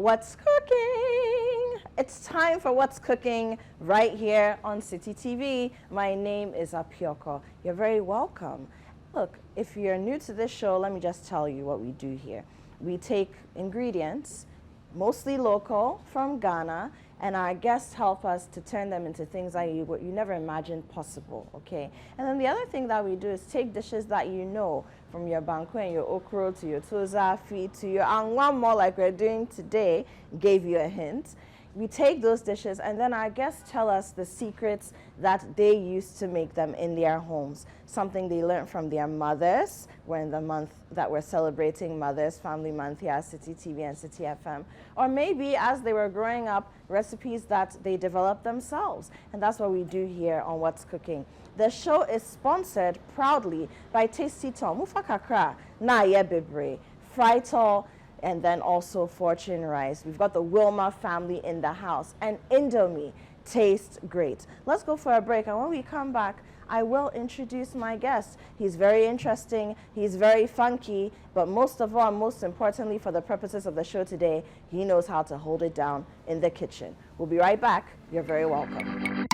What's cooking? It's time for What's Cooking right here on City TV. My name is Apioko. You're very welcome. Look, if you're new to this show, let me just tell you what we do here. We take ingredients, mostly local, from Ghana, and our guests help us to turn them into things that you never imagined possible, okay? And then the other thing that we do is take dishes that you know, from your banku and your okro to your toza feed to your Angwa Mo, like we're doing today, gave you a hint. We take those dishes and then our guests tell us the secrets that they used to make them in their homes. Something they learned from their mothers. We're in the month that we're celebrating Mothers Family Month here at City TV and City FM. Or maybe as they were growing up, recipes that they developed themselves. And that's what we do here on What's Cooking. The show is sponsored proudly by Tasty Tom, Mufakakra, Na Ye Bebre, Frytol, and then also Fortune Rice. We've got the Wilma family in the house, and Indomie tastes great. Let's go for a break, and when we come back, I will introduce my guest. He's very interesting, he's very funky, but most of all, most importantly for the purposes of the show today, he knows how to hold it down in the kitchen. We'll be right back. You're very welcome.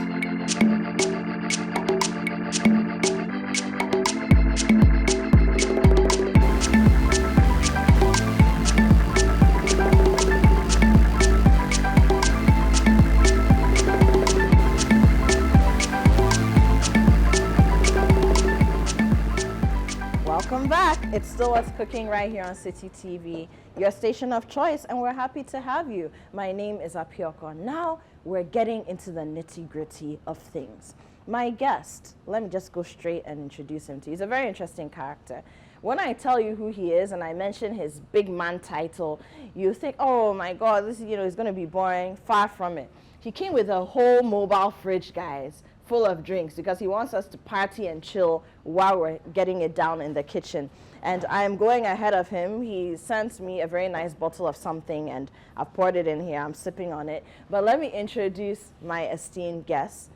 Welcome back. It's still What's Cooking right here on City TV, your station of choice, and we're happy to have you. My name is Apioko. Now we're getting into the nitty-gritty of things. My guest, let me just go straight and introduce him to you. He's a very interesting character. When I tell you who he is and I mention his big man title, you think, oh my God, this is going to be boring. Far from it. He came with a whole mobile fridge, guys, full of drinks because he wants us to party and chill while we're getting it down in the kitchen. And I'm going ahead of him. He sent me a very nice bottle of something and I've poured it in here. I'm sipping on it. But let me introduce my esteemed guest,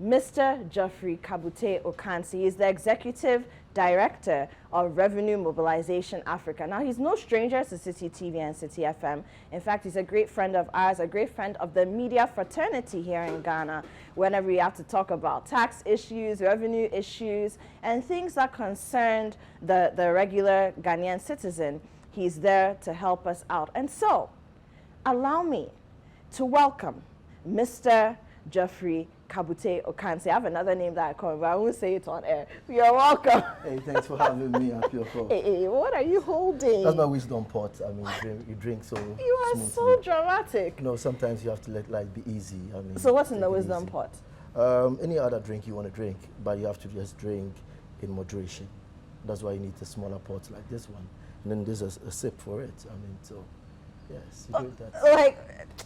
Mr. Geoffrey Kabutey Ocansey. He's the Executive Director of Revenue Mobilization Africa. Now, he's no stranger to City TV and City FM. In fact, he's a great friend of ours, a great friend of the media fraternity here in Ghana. Whenever we have to talk about tax issues, revenue issues, and things that concerned the regular Ghanaian citizen, he's there to help us out. And so, allow me to welcome Mr. Geoffrey Kabutey Ocansey. I have another name that I call him, but I won't say it on air. You're welcome. Hey, thanks for having me. I feel cool. Hey, what are you holding? That's my wisdom pot. I mean, you drink so You are smoothly. so dramatic. No, sometimes you have to let life be easy. I mean, So what's in the take it wisdom easy. pot? Any other drink you want to drink, but you have to just drink in moderation. That's why you need a smaller pot like this one. And then there's a sip for it. I mean, so, yes, you do that. Like,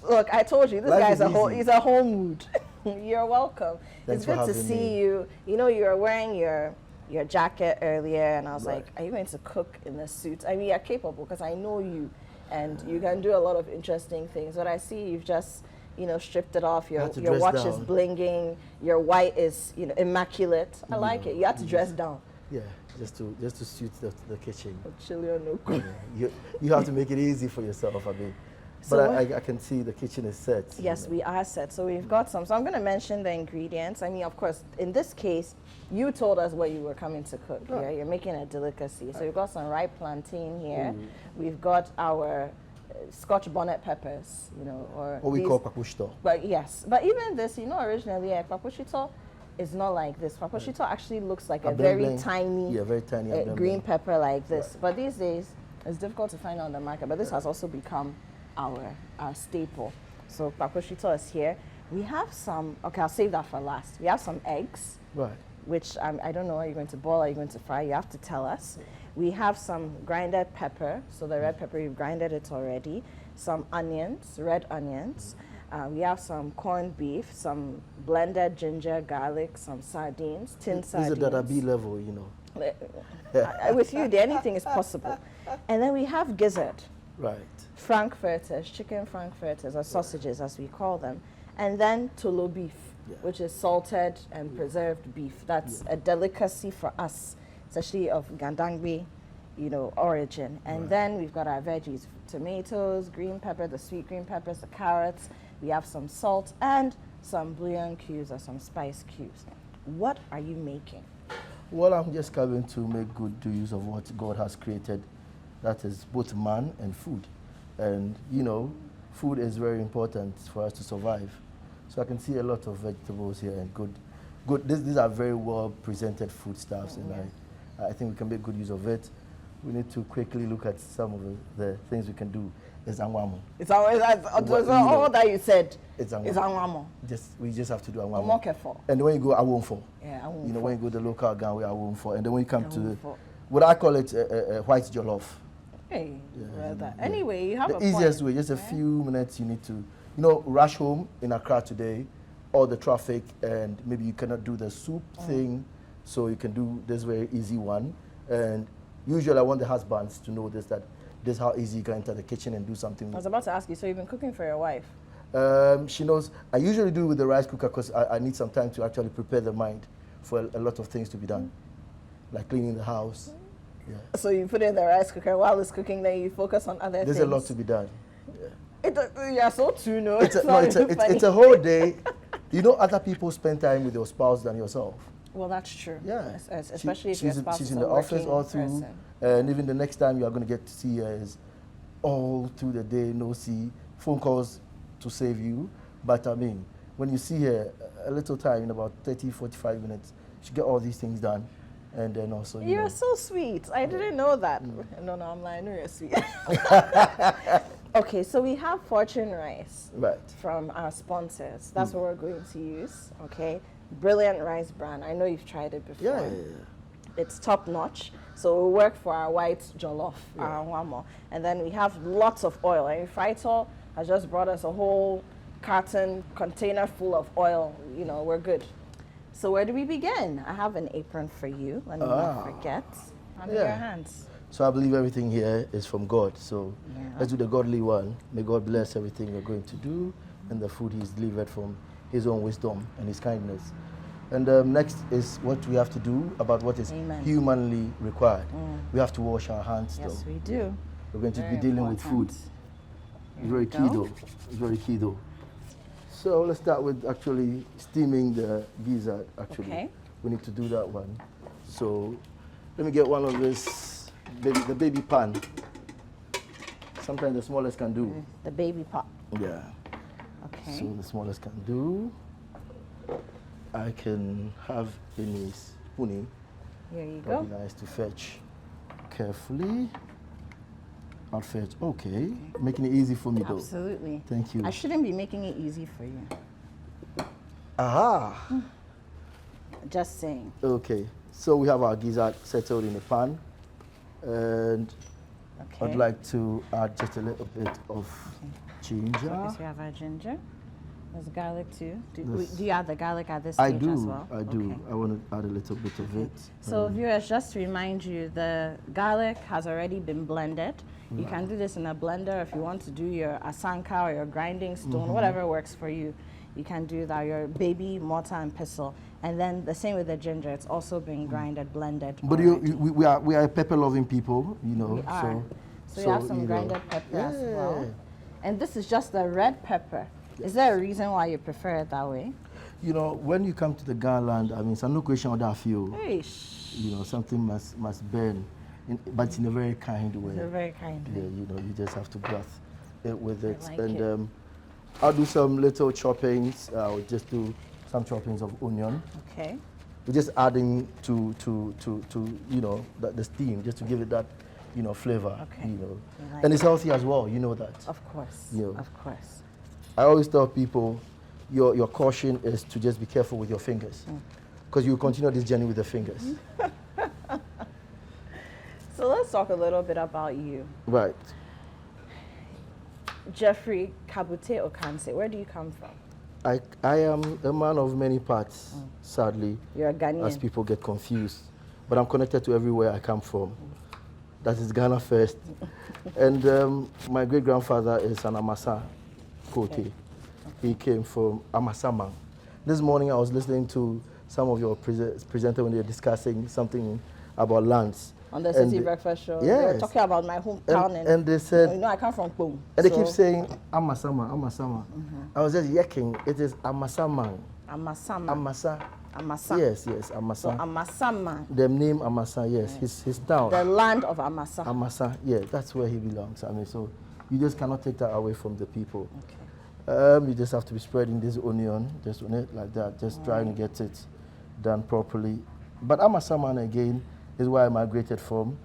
look, I told you, this Life guy's is he's a whole mood. You're welcome. Thanks It's good for to having see me. you. You know, you were wearing your jacket earlier, and I was Right. like, are you going to cook in the suit? I mean, you're capable because I know you, and you can do a lot of interesting things. But I see you've just, stripped it off. Your had to dress watch is down. blinging. Your white is, immaculate. I like it. You had to dress down. Yeah, just to suit the kitchen. Chili or no. Yeah. You have to make it easy for yourself. I mean, So but what- I can see the kitchen is set. Yes, we are set. So we've got some. So I'm going to mention the ingredients. I mean, of course, in this case, you told us what you were coming to cook here. You're making a delicacy. So we've got some ripe plantain here. We've got our Scotch bonnet peppers, or What we these- call pakushto. But yes, but even this, originally, papushito is not like this. Papushito actually looks like a very tiny, Yeah, very tiny. green pepper like this. Right. But these days, it's difficult to find on the market. But this has also become our staple. So papushito is here. We have some. Okay, I'll save that for last. We have some eggs, Right. which I don't know. Are you going to boil? Are you going to fry? You have to tell us. We have some grinded pepper. So the red pepper, you've grinded it already. Some onions, red onions. We have some corned beef, some blended ginger, garlic, some sardines, tin sardines. These are Dadabi level, With you, anything is possible. And then we have gizzard, Right. frankfurters, chicken frankfurters, or sausages as we call them. And then tolo beef, which is salted and preserved beef. That's a delicacy for us, especially of Gandangbe, origin. And then we've got our veggies, tomatoes, green pepper, the sweet green peppers, the carrots. We have some salt and some bouillon cubes or some spice cubes. What are you making? Well, I'm just coming to make good use of what God has created. That is both man and food. And, you know, food is very important for us to survive. So I can see a lot of vegetables here and good. These are very well presented foodstuffs, and I think we can make good use of it. We need to quickly look at some of the things we can do. It's Angwa Mo. It's always all that you said. It's It's Angwa Mo. We just have to do Angwa Mo. More careful. And when you go Awonfo, Yeah, you know, when you go to the local gang, we Awonfo. And then when you come to Awonfo. what I call it white jollof. Hey, rather. Yeah. Anyway, you have The a easiest point. way, just a few minutes you need to, you know, rush home in Accra today, all the traffic, and maybe you cannot do the soup thing, so you can do this very easy one. And usually I want the husbands to know this, that this is how easy you can enter the kitchen and do something. I was about to ask you, so you've been cooking for your wife? She knows. I usually do it with the rice cooker because I need some time to actually prepare the mind for a lot of things to be done, like cleaning the house. Yeah. So you put it in the rice cooker while it's cooking, then you focus on other There's things. a lot to be done. Yeah. Yeah, so too, no. It's a whole day. You know, other people spend time with your spouse than yourself. Well, that's true. Yeah. Especially if your spouse she's is in a the office working all through, person. and even the next time you are going to get to see her is all through the day, no see, phone calls to save you. But I mean, when you see her a little time, in about 30, 45 minutes, she get all these things done. And then also, You're know, so sweet. I didn't know that. No, I'm lying. No, you're sweet. Okay, so we have Fortune Rice from our sponsors. That's what we're going to use. Okay, brilliant rice brand. I know you've tried it before. Yeah. It's top notch. So it will work for our white jollof, our Angwa Mo. And then we have lots of oil. And Fraito has just brought us a whole carton container full of oil. You know, we're good. So where do we begin? I have an apron for you. Let me not forget. Under your hands. So I believe everything here is from God. So let's do the godly one. May God bless everything you're going to do and the food He's delivered from His own wisdom and His kindness. And next is what we have to do about what is humanly required. We have to wash our hands. Yes, we do. We're going to be dealing with food. It's very key though. It's very key though. So let's start with actually steaming the gizzard. Actually, we need to do that one. So let me get one of this, the baby pan. Sometimes the smallest can do. The baby pot. Yeah. Okay. So the smallest can do. I can have any spooning. Here you go. That'd be nice to fetch carefully. I'll fetch. Okay. Making it easy for me though. Absolutely. Thank you. I shouldn't be making it easy for you. Aha. Just saying. Okay. So we have our gizzard settled in the pan. And I'd like to add just a little bit of ginger. So we have our ginger. There's garlic too. Do you add the garlic at this stage as well? I do. Okay. I want to add a little bit of it. So viewers, just to remind you, the garlic has already been blended. You can do this in a blender if you want to do your asanka or your grinding stone, whatever works for you. You can do that, your baby mortar and pestle. And then the same with the ginger, it's also been grinded, blended. But we are pepper-loving people, you know. We are. So you have some grinded pepper as well. And this is just the red pepper. Is there a reason why you prefer it that way? You know, when you come to the Garland, I mean, it's no question of that feel. You know, something must burn, but in a very kind way. In a very kind way. Yeah, you know, you just have to broth it with it. Like and it. I'll do some little choppings. I'll just do some choppings of onion. Okay. We're just adding to you know, the steam, just to give it that, you know, flavor. Okay. You know, Like and it's healthy as well. You know that. Of course. You know. Of course. I always tell people, your caution is to just be careful with your fingers, because you continue this journey with the fingers. So let's talk a little bit about you. Right. Geoffrey Kabutey Ocansey, where do you come from? I am a man of many parts, sadly. You're a Ghanaian. As people get confused. But I'm connected to everywhere I come from. That is Ghana first. And my great-grandfather is an Amasa Kote. Okay. He came from Amasaman. This morning I was listening to some of your presenters when they were discussing something about lands. On the City Breakfast Show. They Yes. were talking about my hometown. And they said, you know, I come from Boom. and they keep saying, Amasama, Amasama. I was just yakking, it is Amasaman. Amasama. Amasa. Amasa. Yes, Amasa. So Amasama. The name Amasa, yes, his town. The land of Amasa. Amasa, yeah, that's where he belongs. I mean, so you just cannot take that away from the people. Okay. You just have to be spreading this onion, just on it like that, just trying to get it done properly. But Amasaman again is where I migrated from.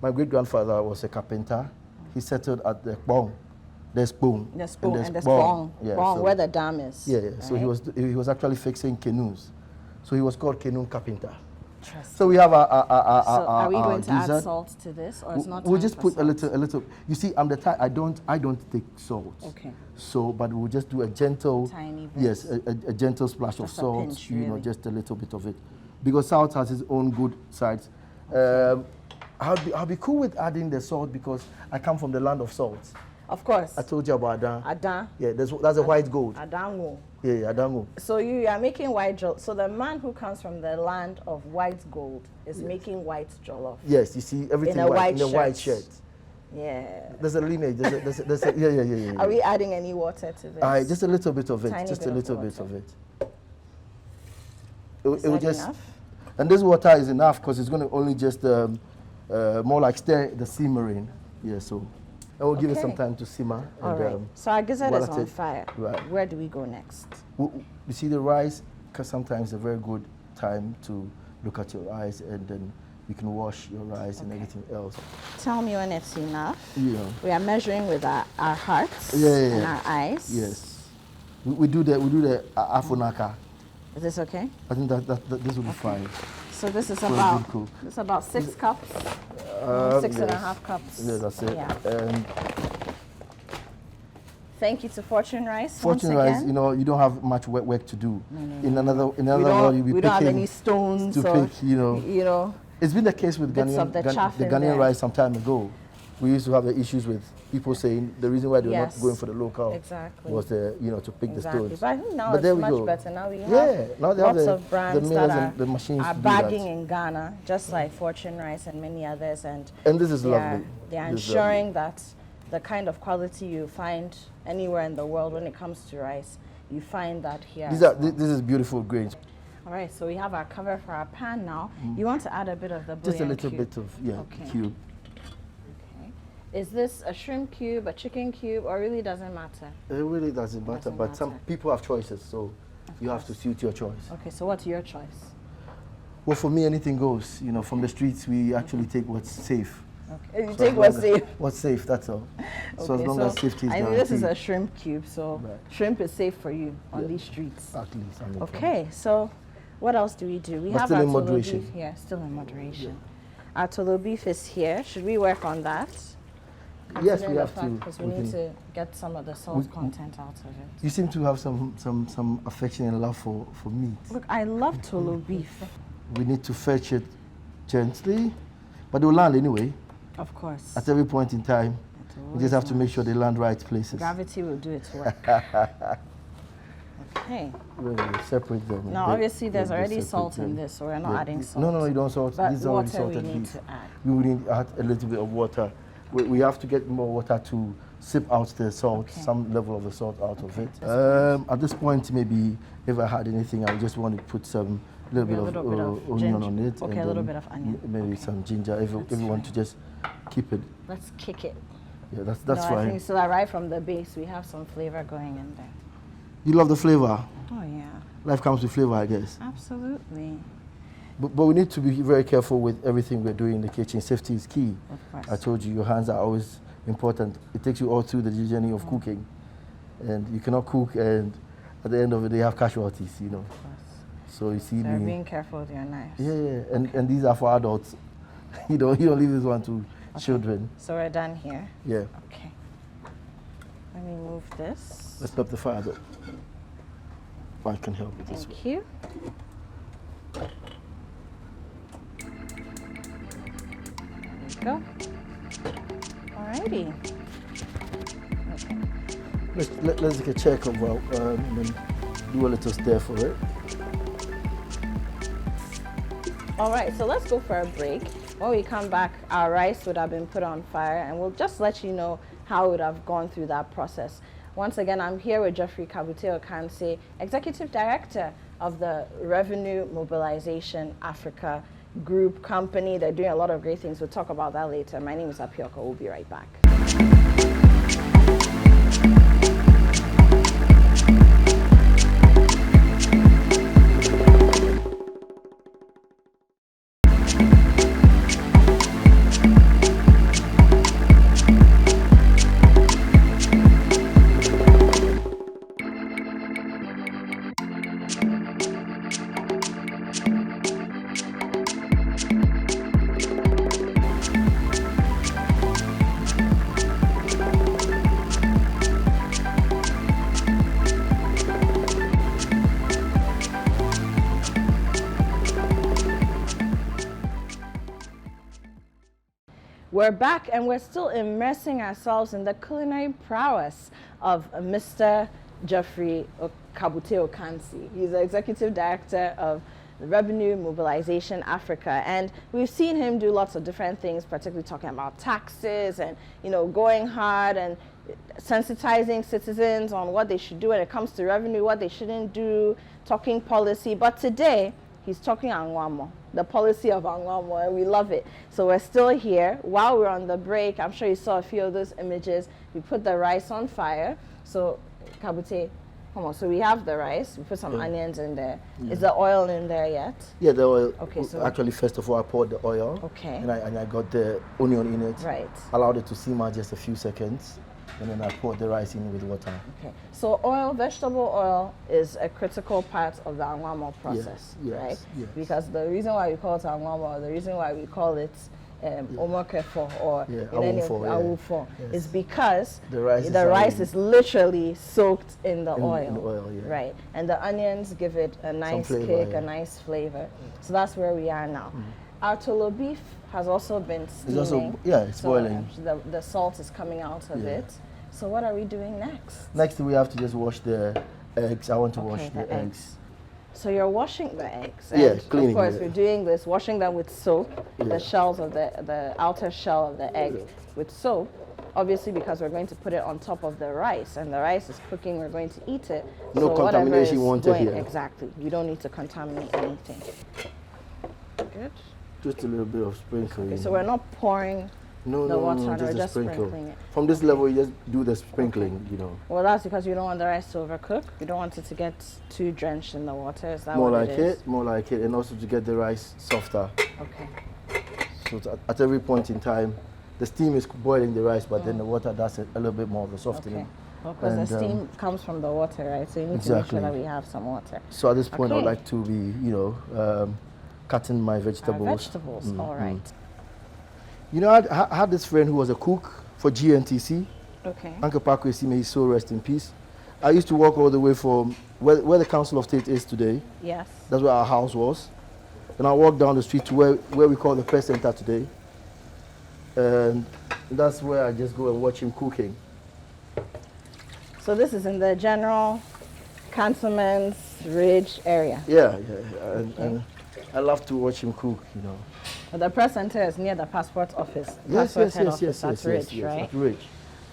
My great-grandfather was a carpenter. He settled at the Bong. There's Bong. There's Bong and there's Bong. Yeah, Bong, so, where the dam is. Yeah, right? so he was actually fixing canoes. So he was called canoe carpenter. Interesting. So we have So are we going to add dessert. salt to this, or it's not? We'll time just for put salt? a little. You see, I'm the type I don't take salt. Okay. So, but we'll just do a gentle, Tiny bit. yes, a gentle splash of Just a salt. pinch, You know, really. just a little bit of it, because salt has its own good sides. I'll be cool with adding the salt because I come from the land of salt. Of course. I told you about Adan. Adan. Yeah, that's a white gold. Adango. Yeah, Adango. So you are making white jollof. So the man who comes from the land of white gold is making white jollof. Yes, you see everything In a white in a white shirt. shirt. Yeah. There's a lineage. Yeah. Are we adding any water to this? Just a little bit of it. Tiny Just bit a of little water. bit of it. Is It will that just, enough? and this water is enough because it's going to only just more like stir the simmering. Yeah, so and we'll give it some Okay. time to simmer. All and, right. So our gizzard while is at on it- fire. Right. Where do we go next? You see the rice, because sometimes a very good time to look at your rice and then you can wash your rice and everything else. Tell me when it's enough. Yeah. We are measuring with our hearts Yeah. and our eyes. Yes. We do the afunaka. Is this okay? I think that this will be fine. So this is a about good cook. it's about 6 cups. Six and a half cups. Yeah, that's it. Yeah. And Thank you to Fortune Rice. Fortune once rice, again. you know, you don't have much work to do. In another we world, you'll be don't, we don't have picking any stones to or, pick, you know. It's been the case with Bits of the chaff the in Ghanaian there. rice some time ago. We used to have the issues with people saying the reason why they were Yes. not going for the local Exactly. was to pick Exactly. the stones. But I think now But there it's we much go. better. Now we have Yeah, now they have lots the- of brands the that mills are, and the machines are to do that. bagging in Ghana, just like Fortune Rice and many others. And And this is they lovely. They are This is ensuring that the kind of quality you find anywhere in the world when it comes to rice, you find that here. This is beautiful grains. All right, so we have our cover for our pan now. You want to add a bit of the bouillon Just a little cube. bit of Okay. cube. Okay. Is this a shrimp cube, a chicken cube, or really doesn't matter? It really doesn't matter, Doesn't but some matter. people have choices, so you have to suit your choice. Okay, so what's your choice? Well, for me, anything goes. You know, from the streets, we actually take what's safe. Okay. You So take as what's long safe. as- What's safe, that's all. So as Okay, long as safety is I mean, guaranteed. this is a shrimp cube, so Right. shrimp is safe for you on Yeah. these streets. At least. I mean, Okay, so what else do we do? We But have still our in tolo moderation. beef here, still in moderation. Our tolo beef is here. Should we work on that? Yes, we have to. Because we We need can- to get some of the salt we- content out of it. You seem to have some affection and love for meat. Look, I love tolo beef. We need to fetch it gently, but they'll land anyway. Of course. At every point in time, It we always just have to make lands. sure they land right places. Gravity will do its work. Okay. We'll separate them. Now, They- obviously, there's they already separate salt in them. this, so we're not Yeah. adding salt. No, you don't salt. But This is already water we salted need beef. to add. We will need to add a little bit of water. We have to get more water to sip out the salt, Okay. some level of the salt out of it. That's At this point, maybe if I had anything, I would just want to put some little Maybe bit a of, little bit of onion ginger. on it. Okay, and a little then bit of onion. Maybe Okay. some ginger if That's you want to fine. just keep it. Let's kick it. Yeah, that's No, I fine. think so that right from the base, we have some flavor going in there. You love the flavor. Oh, yeah. Life comes with flavor, I guess. Absolutely. But we need to be very careful with everything we're doing in the kitchen. Safety is key. Of course. I told you, your hands are always important. It takes you all through the journey of cooking. And you cannot cook and at the end of the day have casualties, you know. Of course. So you see So you're me. being careful with your knives. Yeah. And these are for adults. You don't leave this one to children. So we're done here. Yeah. Okay. Let me move this. Let's stop the fire though. I can help with this one. Thank you. There we go. Alrighty. Okay. Let's take a check of and then do a little stir for it. All right, so let's go for a break. When we come back, our rice would have been put on fire, and we'll just let you know how it would have gone through that process. Once again, I'm here with Geoffrey Kabutey Ocansey, Executive Director of the Revenue Mobilization Africa Group Company. They're doing a lot of great things. We'll talk about that later. My name is Apioko. We'll be right back. We're back and we're still immersing ourselves in the culinary prowess of Mr. Geoffrey Kabutey Ocansey. He's the Executive Director of Revenue Mobilization Africa, and we've seen him do lots of different things, particularly talking about taxes and, you know, going hard and sensitizing citizens on what they should do when it comes to revenue, what they shouldn't do, talking policy. But today, he's talking Angwa Mo, the policy of Angwa Mo, and we love it. So we're still here. While we're on the break, I'm sure you saw a few of those images. We put the rice on fire. So, Kabutey, come on. So we have the rice. We put some onions in there. Yeah. Is the oil in there yet? Yeah, the oil. Okay, so actually, first of all, I poured the oil. Okay. And I got the onion in it. Right. Allowed it to simmer just a few seconds. And then I poured the rice in with water. Okay. So oil, vegetable oil, is a critical part of the Angwa Mo process, right? Yes. Because the reason why we call it Angwa Mo, the reason why we call it omokefo or awufo is because the rice is literally soaked in the oil, right? And the onions give it a nice kick, a nice flavor. So that's where we are now. Our tolo beef has also been steaming. It's boiling. The salt is coming out of it. So what are we doing next? Next, we have to just wash the eggs. I want to wash the eggs. So you're washing the eggs. And cleaning. Of course, we're doing this, washing them with soap, the shells of the outer shell of the egg with soap. Obviously, because we're going to put it on top of the rice, and the rice is cooking, we're going to eat it. No contamination wanted here. Exactly. We don't need to contaminate anything. Good. Just a little bit of sprinkling. Okay, so we're not pouring the water, we're just sprinkling it. From this level, you just do the sprinkling, you know. Well, that's because you don't want the rice to overcook. You don't want it to get too drenched in the water. Is that more what like it is? More like it, and also to get the rice softer. Okay. So at every point in time, the steam is boiling the rice, but then the water does a little bit more of the softening. Okay. Well, because the steam comes from the water, right? So you need to make sure that we have some water. So at this point, I would like to be, you know, cutting my vegetables. All right. You know, I had this friend who was a cook for GNTC. Okay. Uncle Pakwesi, may his soul rest in peace. I used to walk all the way from where the Council of State is today. Yes. That's where our house was. And I walked down the street to where we call the press center today. And that's where I just go and watch him cooking. So this is in the general Councilman's Ridge area? Yeah. And I love to watch him cook, you know. The press center is near the passport office. Yes. That's Ridge, right? That's Ridge,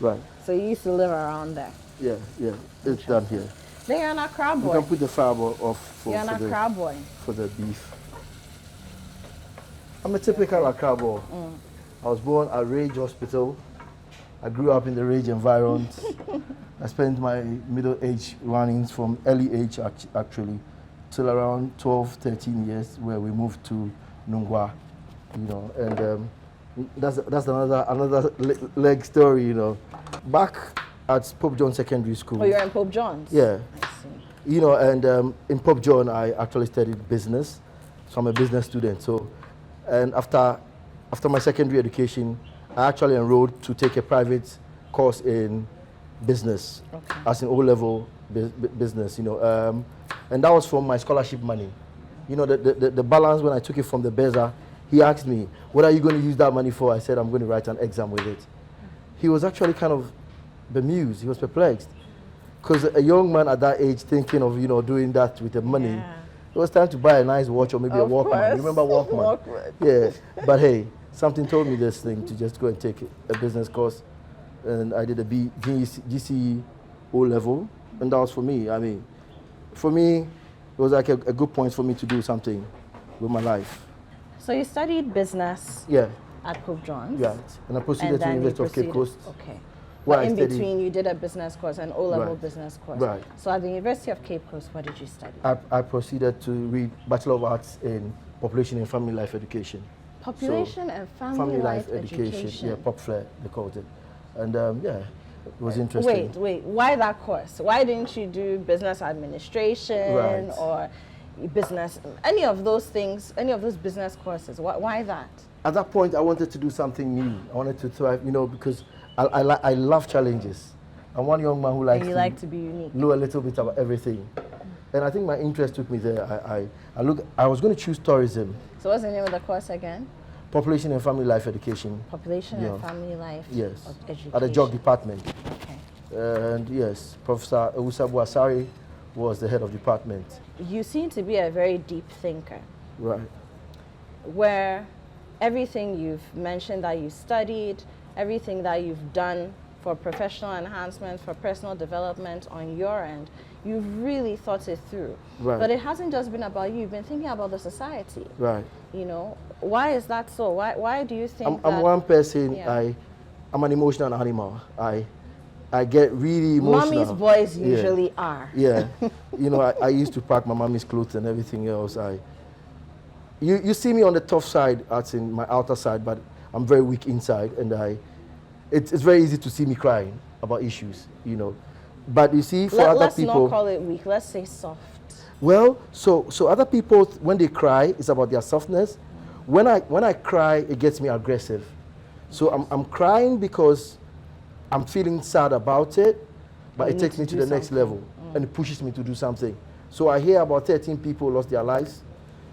right. So you used to live around there? Yeah. It's down here. Then you're not crab boy. You can put the fiber off for the beef. I'm a typical Accra boy. I was born at Ridge Hospital. I grew up in the Ridge environment. I spent my middle age runnings from early age actually till around 12, 13 years, where we moved to Nungwa, you know, and that's another leg story, you know. Back at Pope John Secondary School. Oh, you're in Pope John's? Yeah. I see. You know, and in Pope John, I actually studied business, so I'm a business student. So, and after my secondary education, I actually enrolled to take a private course in business, as in O-level business, you know. And that was from my scholarship money. You know, the balance when I took it from the Beza, he asked me, what are you going to use that money for? I said, I'm going to write an exam with it. He was actually kind of bemused. He was perplexed. Because a young man at that age thinking of, you know, doing that with the money, it was time to buy a nice watch or maybe a Walkman. You remember Walkman? Walkman. Yeah. But hey, something told me this thing to just go and take a business course, and I did a GCE O level, and that was for me. I mean, for me, it was like a good point for me to do something with my life. So you studied business Yeah. at Pope John's? Yeah, and I proceeded to University of Cape Coast. Okay. Where But I in studied, between, you did a business course, an O-level Right. business course. Right. So at the University of Cape Coast, what did you study? I proceeded to read Bachelor of Arts in Population and Family Life Education. Population and Family Life Education. Yeah, PopFlair, they called it. And yeah, it was interesting. Wait, why that course? Why didn't you do business administration Right. or business, any of those things, any of those business courses? Why that? At that point, I wanted to do something new. I wanted to thrive, because I love challenges. I'm one young man who likes to be unique. know a little bit about everything. And I think my interest took me there. I was going to choose tourism, So what's the name of the course again? Population and Family Life Education. Population Yeah. and Family Life Yes, Education. at the JOG department. Okay. And yes, Professor Ewusabu Asari was the head of department. You seem to be a very deep thinker, Right. where everything you've mentioned that you studied, everything that you've done for professional enhancement, for personal development on your end, you've really thought it through. Right. But it hasn't just been about you, you've been thinking about the society. Right. Why is that so? Why do you think I'm one person, yeah. I'm an emotional animal. I get really emotional. Mommy's boys Yeah. usually are. Yeah. I used to pack my mommy's clothes and everything else. You see me on the tough side, as in my outer side, but I'm very weak inside, and it's very easy to see me crying about issues, But you see, for other Let's people, not call it weak, let's say soft. well, so other people, when they cry, it's about their softness. When I cry, it gets me aggressive. So I'm crying because I'm feeling sad about it, but You it need takes to me to do the next something. level, and it pushes me to do something. So I hear about 13 people lost their lives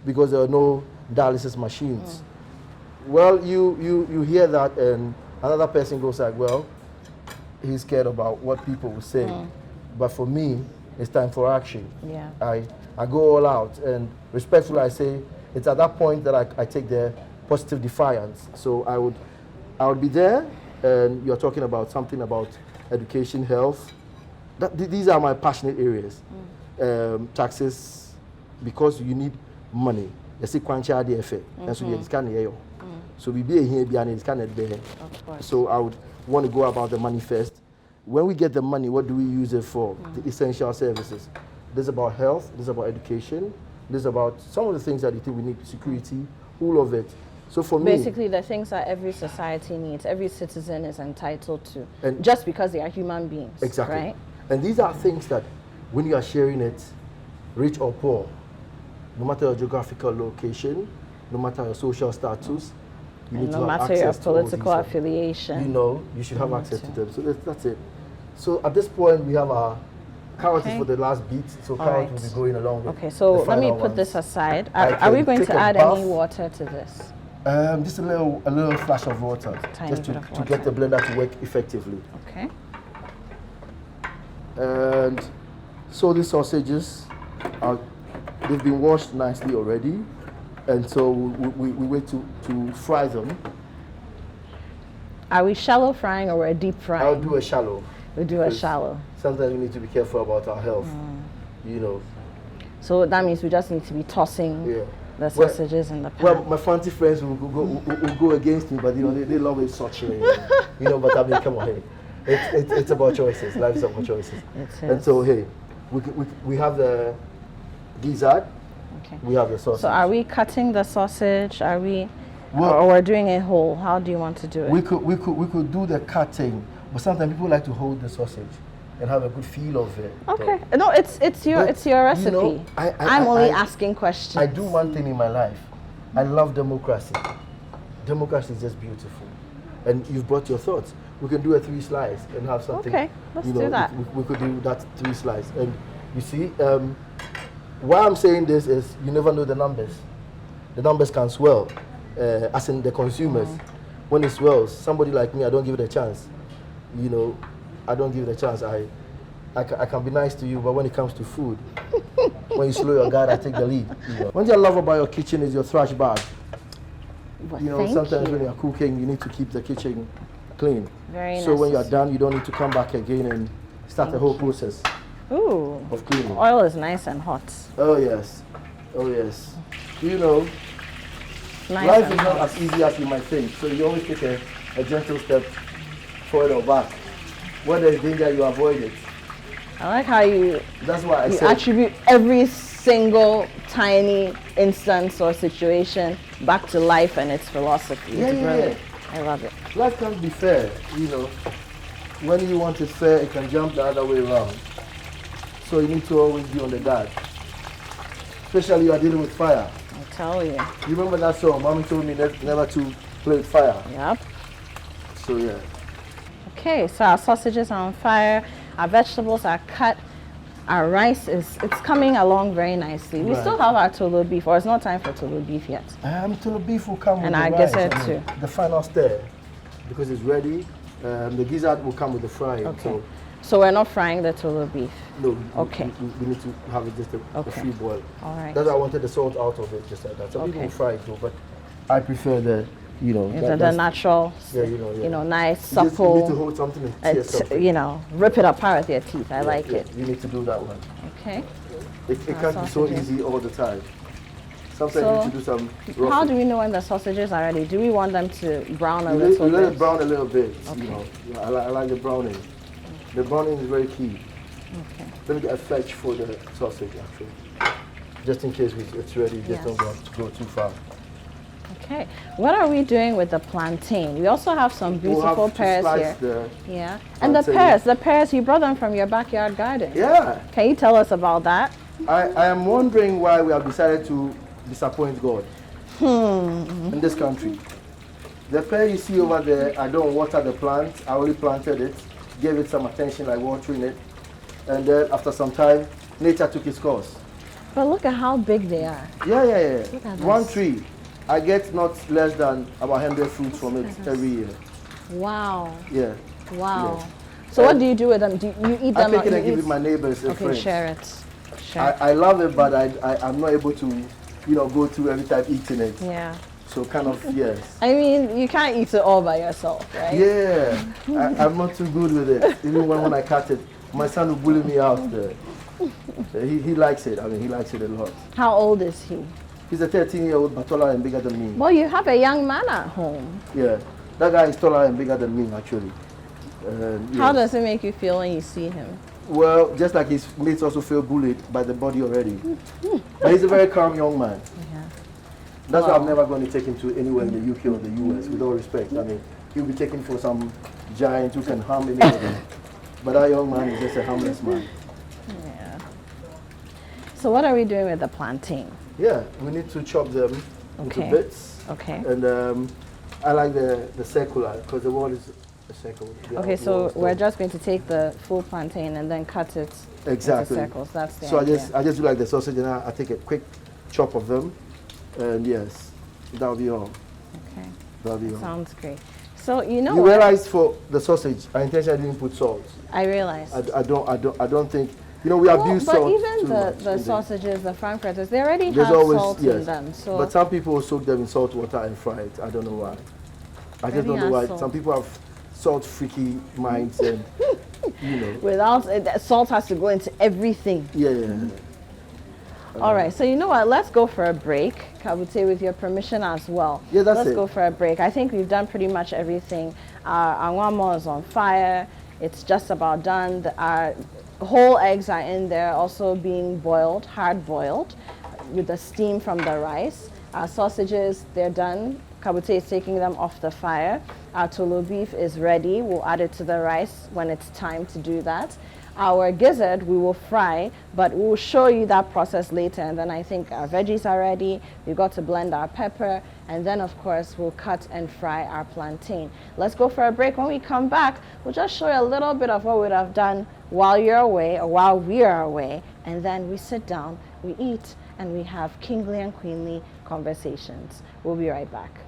because there are no dialysis machines. Well, you hear that, and another person goes like, well, he's scared about what people will say. But for me, it's time for action. Yeah. I go all out, and respectfully I say, it's at that point that I take the positive defiance. So I would be there, and you're talking about something about education, health. These are my passionate areas. Taxes, because you need money. So we be here, it's kind of there. Of course. So I would want to go about the money first. When we get the money, what do we use it for? The essential services. This is about health, this is about education, this is about some of the things that you think we need, security, all of it. So for me, basically the things that every society needs, every citizen is entitled to, And just because they are human beings. exactly. Right? And these are things that when you are sharing it, rich or poor, no matter your geographical location, no matter your social status, you And need no to have matter your access to all these political things. affiliation. You should have access to them. So that's it. So at this point, we have our carrot is for the last beat. So carrot will be going along with Okay, so the let me final put this ones. aside. I Are we can going take to a add bath. any water to this? Just a little flash of water, Tiny just bit to of get water. the blender to work effectively. Okay. And so these sausages they've been washed nicely already, and so we wait to fry them. Are we shallow frying or we're deep frying? I'll do a shallow. We'll do a because shallow. Sometimes we need to be careful about our health. So that means we just need to be tossing Yeah. the sausages in the pan. Well, my fancy friends will go against me, but they love it such but I mean, come on, hey, it's about choices. Life is about choices. And so hey, we have the gizzard, Okay. we have the sausage. So are we cutting the sausage? Are we, Well- or we're doing it whole? How do you want to do it? We could do the cutting, but sometimes people like to hold the sausage and have a good feel of it. Okay. No, it's your But, recipe. I'm only asking questions. I do one thing in my life. I love democracy. Democracy is just beautiful. And you've brought your thoughts. We can do a 3 slice and have something. Okay, let's do that. We could do that 3 slice. And you see, why I'm saying this is you never know the numbers. The numbers can swell, as in the consumers. When it swells, somebody like me, I don't give it a chance. I don't give it a chance. I can be nice to you, but when it comes to food, when you slow your guard, I take the lead. One thing I love about your kitchen is your trash bag. Well, You know, thank sometimes you. when you're cooking, you need to keep the kitchen clean. Very So when you're necessary. done, you don't need to come back again and start the whole process Ooh, of cleaning. oil is nice and hot. Oh yes, oh yes. You know, Nice life and is not hot. as easy as you might think. So you always take a gentle step forward or back. When there's danger, you avoid it. I like how you That's why I you said. attribute every single tiny instance or situation back to life and its philosophy. Yeah, It's yeah, brilliant. I love it. Life can't be fair, you know. When you want it fair, it can jump the other way around. So you need to always be on the guard. Especially you are dealing with fire. I tell you. You remember that song? Mommy told me never to play with fire. Yep. So yeah. Okay, so our sausages are on fire, our vegetables are cut, our rice it's coming along very nicely. We Right. still have our tolo beef, or it's not time for tolo beef yet. To the beef will come And with I the guess rice. it too. The final stir, because it's ready. The gizzard will come with the frying. Okay. So we're not frying the tolo beef. So no, Okay. we need to have it just a Okay. free boil. All right. That's why I wanted the salt out of it, just like that. Some people Okay. will fry it too, but I prefer the, you know, The that's- natural, Yeah, you know. nice, You need to supple, hold something and tear something. rip it apart with your teeth. I like Yeah, it. You need to do that one. Okay. It can't be so sausages. easy all the time. Sometimes So, you need to do some How roughing. do we know when the sausages are ready? Do we want them to brown a You little let bit? it brown a little bit, Okay. you know. Yeah, I like the browning. The browning is very key. Okay. Let me get a fetch for the sausage, actually. Just in case it's ready, just Yes. don't go too far. Okay. What are we doing with the plantain? We also have some We'll beautiful have to pears slice here. Yeah. And plantain. the pears, you brought them from your backyard garden. Yeah, Can you tell us about that? I am wondering why we have decided to disappoint God Hmm. in this country. The pear you see over there, I don't water the plant. I only planted it, gave it some attention, like watering it. And then after some time, nature took its course. But look at how big they are. Yeah. Look at One this. tree, I get not less than about 100 fruits from it every year. Wow. Yeah. Wow. Yes. So what do you do with them? Do you eat I them? take or it you and give eat- it my neighbors and Okay, friends. share it. Share. I love it, but I'm not able to, go through every time eating it. Yeah. So kind of, yes. I mean, you can't eat it all by yourself, right? Yeah, I'm not too good with it. Even when I cut it, my son will bully me out there. He likes it. I mean, he likes it a lot. How old is he? He's a 13-year-old, but taller and bigger than me. Well, you have a young man at home. Yeah, that guy is taller and bigger than me, actually. How Yes. does it make you feel when you see him? Well, just like his mates also feel bullied by the body already. But he's a very calm young man. Yeah. That's why I'm Wow. never going to take him to anywhere in the UK or the US, with all respect. I mean, he'll be taken for some giant who can harm anybody. But that young man is just a harmless man. Yeah. So what are we doing with the plantain? Yeah, we need to chop them Okay. into bits. Okay. And I like the circular, because the wall is a circle. The Okay, wall so is we're tall. just going to take the full plantain and then cut it Exactly. into circles. That's the So idea. I just do like the sausage, and I take a quick chop of them. And yes, that'll be all. Okay. That'll be all. Sounds great. So you know You what? realize for the sausage, I intentionally didn't put salt. I realized. I don't think, we abuse but salt even too much the in sausages, the frankfurters, they already There's have always, salt yes. in them. So But some people soak them in salt water and fry it. I don't know why. I just Maybe don't know why. add salt. Some people have salt freaky minds and, without it, salt has to go into everything. yeah. All right, so you know what? Let's go for a break, Kabutey, with your permission as well. Yeah, that's Let's it. go for a break. I think we've done pretty much everything. Angwa Mo is on fire. It's just about done. Our whole eggs are in there, also being boiled, hard boiled, with the steam from the rice. Our sausages, they're done. Kabutey is taking them off the fire. Our tolo beef is ready. We'll add it to the rice when it's time to do that. Our gizzard we will fry, but we'll show you that process later. And then I think our veggies are ready. We've got to blend our pepper. And then, of course, we'll cut and fry our plantain. Let's go for a break. When we come back, we'll just show you a little bit of what we'd have done while you're away or while we are away. And then we sit down, we eat, and we have kingly and queenly conversations. We'll be right back.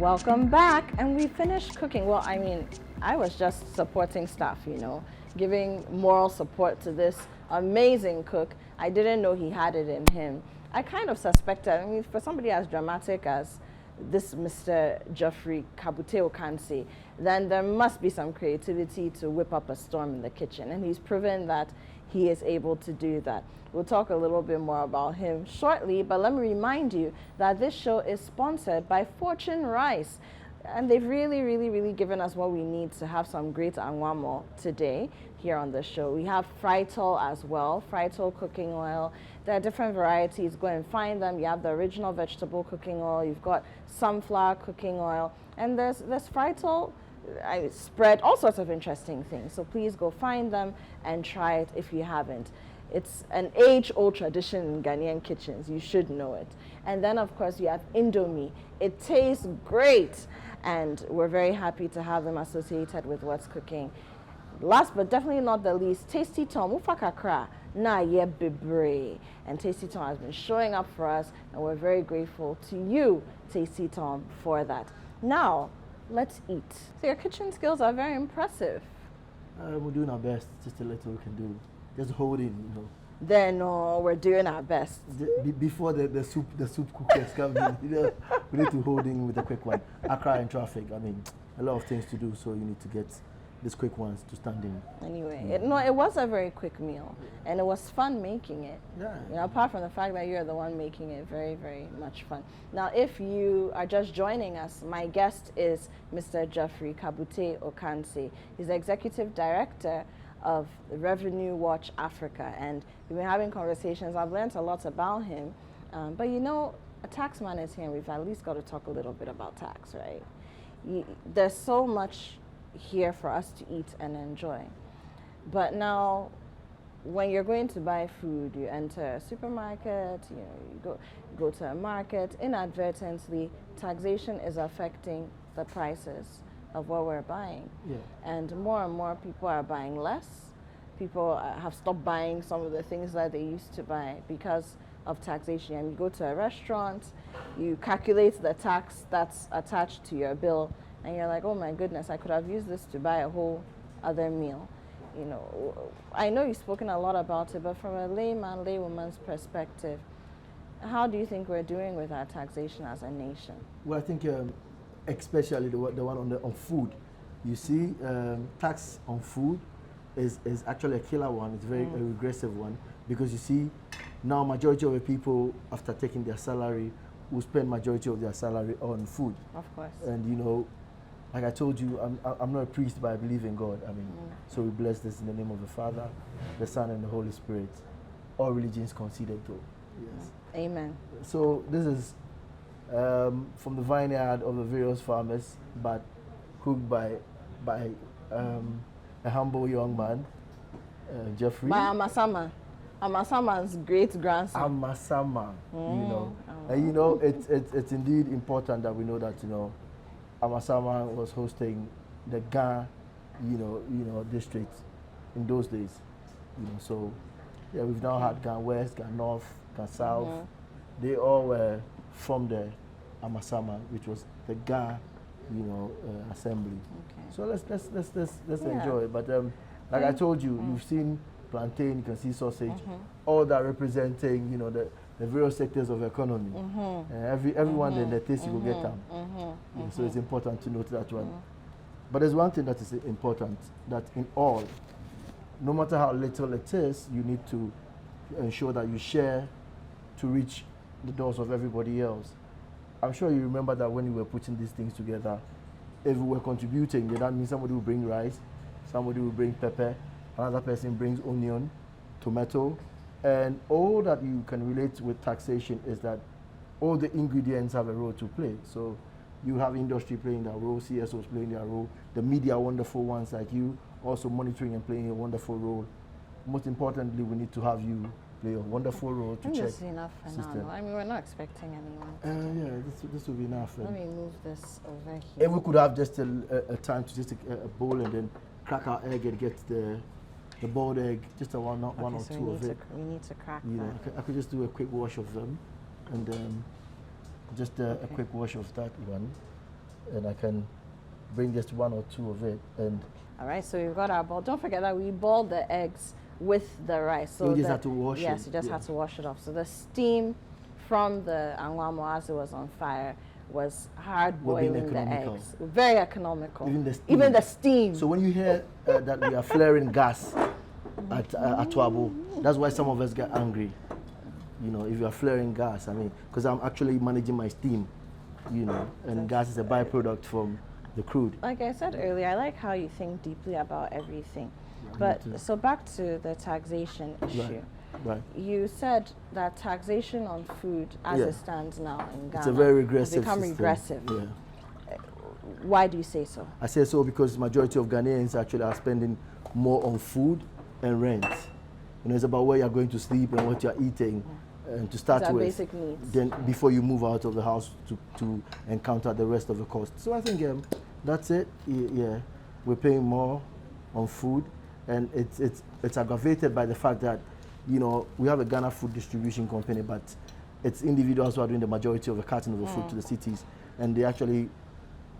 Welcome back, and we finished cooking. Well, I mean, I was just supporting staff, you know, giving moral support to this amazing cook. I didn't know he had it in him. I kind of suspected, I mean, for somebody as dramatic as this Mr. Geoffrey Kabutey Ocansey, then there must be some creativity to whip up a storm in the kitchen, and he's proven that he is able to do that. We'll talk a little bit more about him shortly, but let me remind you that this show is sponsored by Fortune Rice. And they've really given us what we need to have some great Angwa Mo today here on the show. We have Frytol as well, Frytol cooking oil. There are different varieties. Go and find them. You have the original vegetable cooking oil. You've got sunflower cooking oil. And there's Frytol spread, all sorts of interesting things. So please go find them and try it if you haven't. It's an age-old tradition in Ghanaian kitchens. You should know it. And then, of course, you have Indomie. It tastes great, and we're very happy to have them associated with What's Cooking. Last but definitely not the least, Tasty Tom. Ufakakra na ye bebre. And Tasty Tom has been showing up for us, and we're very grateful to you, Tasty Tom, for that. Now, let's eat. So your kitchen skills are very impressive. We're doing our best, just a little we can do. Just holding, you know. Then we're doing our best. Before the soup cookers come in, you know, we need to hold in with a quick one. Accra in traffic, I mean, a lot of things to do, so you need to get these quick ones to stand in. Anyway, it was a very quick meal, and it was fun making it. Yeah. You know, apart from the fact that you're the one making it, very much fun. Now, if you are just joining us, my guest is Mr. Geoffrey Kabutey Ocansey. He's the Executive Director of Revenue Watch Africa, and we've been having conversations. I've learned a lot about him, but you know, a tax man is here, and we've at least got to talk a little bit about tax, right? There's so much here for us to eat and enjoy, but now when you're going to buy food, you enter a supermarket, you know, you go to a market, inadvertently taxation is affecting the prices of what we're buying. Yeah. And more people are buying less. People have stopped buying some of the things that they used to buy because of taxation. And you go to a restaurant, you calculate the tax that's attached to your bill, and you're like, oh my goodness, I could have used this to buy a whole other meal. You know, I know you've spoken a lot about it, but from a laywoman's perspective, how do you think we're doing with our taxation as a nation? Well, I think especially the one on food. You see, tax on food is actually a killer one. It's a regressive one, because you see, now majority of the people, after taking their salary, will spend majority of their salary on food. Of course. And you know, like I told you, I'm not a priest, but I believe in God. I mean, so we bless this in the name of the Father, the Son, and the Holy Spirit. All religions considered, though. Yes. Amen. So this is from the vineyard of the various farmers, but cooked by a humble young man, Geoffrey. By Amasama's great grandson. Amasama, you know, and you know it's indeed important that we know that, you know, Amasama was hosting the Ga, you know, district in those days, you know. So yeah, we've now had Ga West, Ga North, Ga South. They all were from the Amasama, which was the Ga, you know, assembly. Okay. So let's enjoy it. But like I told you, you've seen plantain, you can see sausage, all that representing, you know, the various sectors of economy. Everyone in the taste you will get them. So it's important to note that one. But there's one thing that is important, that in all, no matter how little it is, you need to ensure that you share to reach the doors of everybody else. I'm sure you remember that when you were putting these things together, if we were contributing, then that means somebody will bring rice, somebody will bring pepper, another person brings onion, tomato, and all that you can relate with taxation is that all the ingredients have a role to play. So you have industry playing their role, CSOs playing their role, the media, wonderful ones like you, also monitoring and playing a wonderful role. Most importantly, we need to have you play a wonderful role to check. This is enough for now. I mean, we're not expecting anyone. Yeah, this will be enough. Let me move this over here. And we could have just a time to just a bowl and then crack our egg and get the boiled egg, just one or so two of it. We need to crack that. I could just do a quick wash of them, and just a quick wash of that one. and I can bring just one or two of it. And All right, so we've got our bowl. Don't forget that we boiled the eggs with the rice. So you just have to wash it. Yes, you just had to wash it off. So the steam from the Angwa Mo as it was on fire was hard boiling the eggs. Very economical. Even the steam. So when you hear that we are flaring gas at Atuabo, that's why some of us get angry. You know, if you are flaring gas, I mean, because I'm actually managing my steam, you know, and gas is a byproduct from the crude. Like I said earlier, I like how you think deeply about everything. Yeah, but so back to the taxation issue. Right. You said that taxation on food, as Yeah. it stands now in Ghana, It's a very has regressive become system. regressive. Yeah. Why do you say so? I say so because majority of Ghanaians actually are spending more on food and rent. You know, it's about where you're going to sleep and what you're eating, and to start These are with. basic needs. Then before you move out of the house to encounter the rest of the cost. So I think that's it. Yeah, we're paying more on food, and it's aggravated by the fact that, you know, we have a Ghana Food Distribution Company, but it's individuals who are doing the majority of the carting of the food to the cities, and they actually,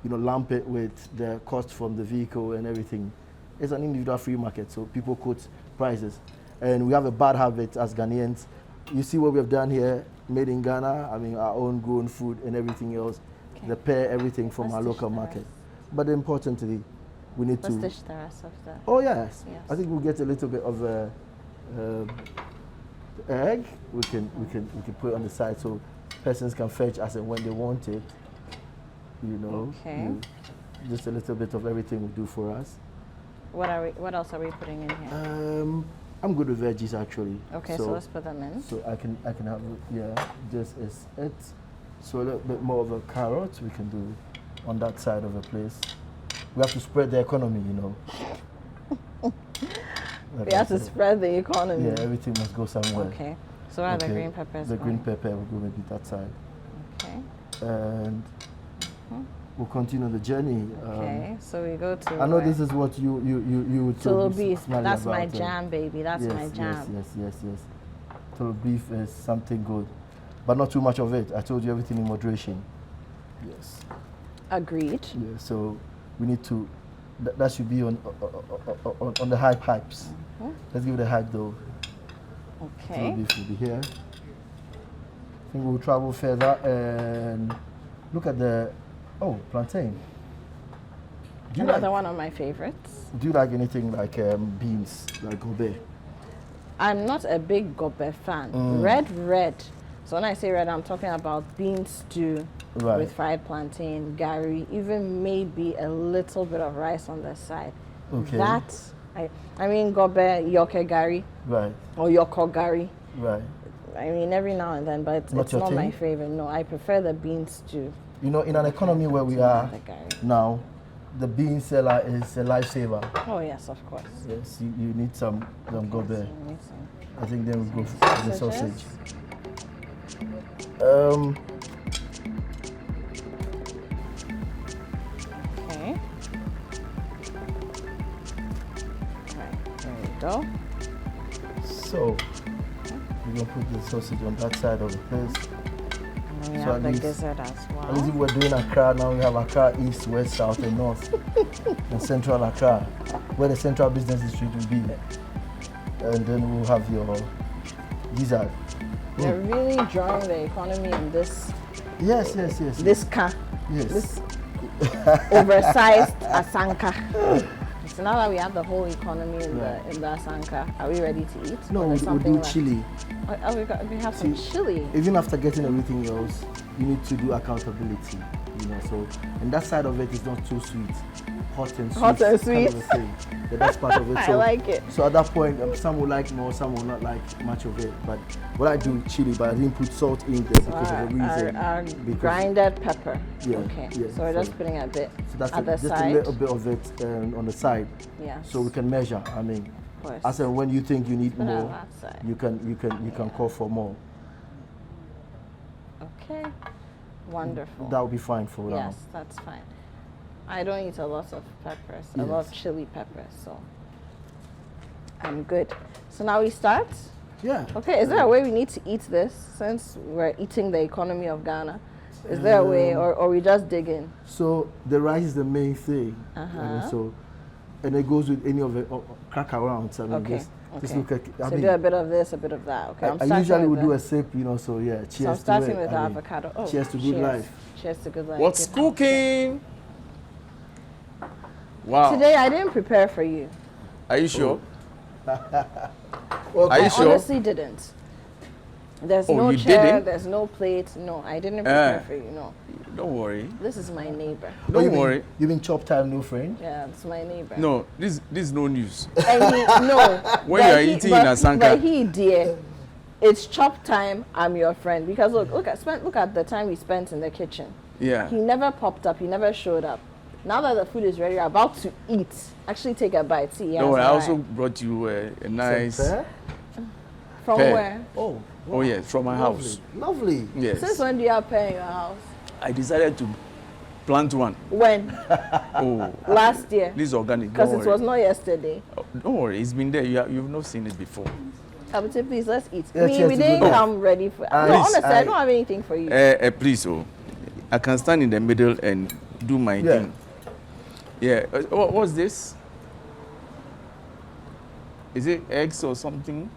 you know, lump it with the cost from the vehicle and everything. It's an individual free market, so people quote prices, and we have a bad habit as Ghanaians. You see what we have done here, made in Ghana. I mean, our own grown food and everything else. Okay. They pair everything from Let's our dish local the market. rest. But importantly, we need Let's to. dish the rest of the. Oh yes. Yes. I think we'll get a little bit of egg. We can put it on the side so persons can fetch as and when they want it. You know. Okay. Just a little bit of everything will do for us. What else are we putting in here? I'm good with veggies actually. Okay, so let's put them in. So I can have, yeah, this is it. So a little bit more of a carrot we can do on that side of the place. We have to spread the economy, you know. We have to spread the economy. Yeah, everything must go somewhere. Okay, so where are the green peppers The green going? pepper will go maybe that side. Okay. And we'll continue the journey. Okay, so we go to. I know this is what you would Tolo be beef. smiling That's my about, jam, baby. That's yes, my jam. Yes. Tolo beef is something good, but not too much of it. I told you everything in moderation. Yes. Agreed. Yeah. So we need to. That should be on the high pipes. Let's give it a hike though. Okay. Tolo beef will be here. I think we'll travel further and look at the plantain. Another one of my favorites. Do you like anything like beans, like gobe? I'm not a big gobe fan. Red. So when I say red, I'm talking about bean stew with fried plantain, gari, even maybe a little bit of rice on the side. Okay. I mean gobe, yoke gari. Right. Or yoko gari. Right. I mean every now and then, but it's not my favorite. No, I prefer the bean stew. You know, in an economy where we are now, the bean seller is a lifesaver. Oh yes, of course. Yes, you need some gobe. So we need some I think then we go for the sausage. Okay. Right, there we go. So we're gonna put the sausage on that side of the place. And then we So have at the least- gizzard as At least if well. we're doing Accra now, we have Accra East, West, South, and North, and Central Accra, where the Central Business District will be. And then we'll have your gizzard. They're really drawing the economy in this Yes. this car. Yes. This oversized asanka. So now that we have the whole economy in the asanka, are we ready to eat? No, Or we'll there's something do left? chili. Oh, we have some chili. Even after getting everything else, you need to do accountability. You know, so and that side of it is not too sweet. Hot and sweet. Hot and kind of sweet. a thing. Yeah, that's part of it. I So, like it. So at that point, some will like more, some will not like much of it. But what I do chili, but I didn't put salt in there because of a reason. Our because- grinded pepper. Yeah, Okay. yeah, So we're so- just putting a bit So that's at the just side. a little bit of it on the side, Yes. so we can measure. I mean, Of course. as and when you think you need Put it on more, that side. you can call for more. Okay. Wonderful. That will be fine for now. Yes, that's fine. I don't eat a lot of peppers, a lot of Yes. chili peppers, so I'm good. So now we start? Yeah. Okay, is there a way we need to eat this since we're eating the economy of Ghana? Is there a way, or we just dig in? So the rice is the main thing. And it goes with any of the crack around. So Okay. just look at. So do a bit of this, a bit of that. Okay. I usually would do a sip, so yeah. Cheers so I'm starting to it. with the avocado. Oh, cheers to good life. Cheers to good life. What's cooking? Wow. Today I didn't prepare for you. Are you sure? Well, Are you I sure? honestly didn't. There's no you chair, didn't? there's no plate. No, I didn't prepare for you. No. Don't worry. This is my neighbor. Don't worry. You mean chop time, no friend? Yeah, it's my neighbor. No, this is no news. And no. When you are eating in Asanka. But he, dear, it's chop time. I'm your friend because look at the time we spent in the kitchen. Yeah. He never popped up. He never showed up. Now that the food is ready, we're about to eat. Actually, take a bite. See, No, I also brought you a nice. From pear. where? Oh. Wow. Oh yes, from my Lovely. house. Lovely. Yes. Since when do you have pear in your house? I decided to plant one. When? Oh. Last year. This is organic. Because Don't it worry. was not yesterday. Oh, don't worry, it's been there. You've not seen it before. Kabutey, please, let's eat. Yeah, we cheers to didn't good come ready for. No, Please, honestly, I don't have anything for you. Please, I can stand in the middle and do my thing. Yeah. What's this? Is it eggs or something?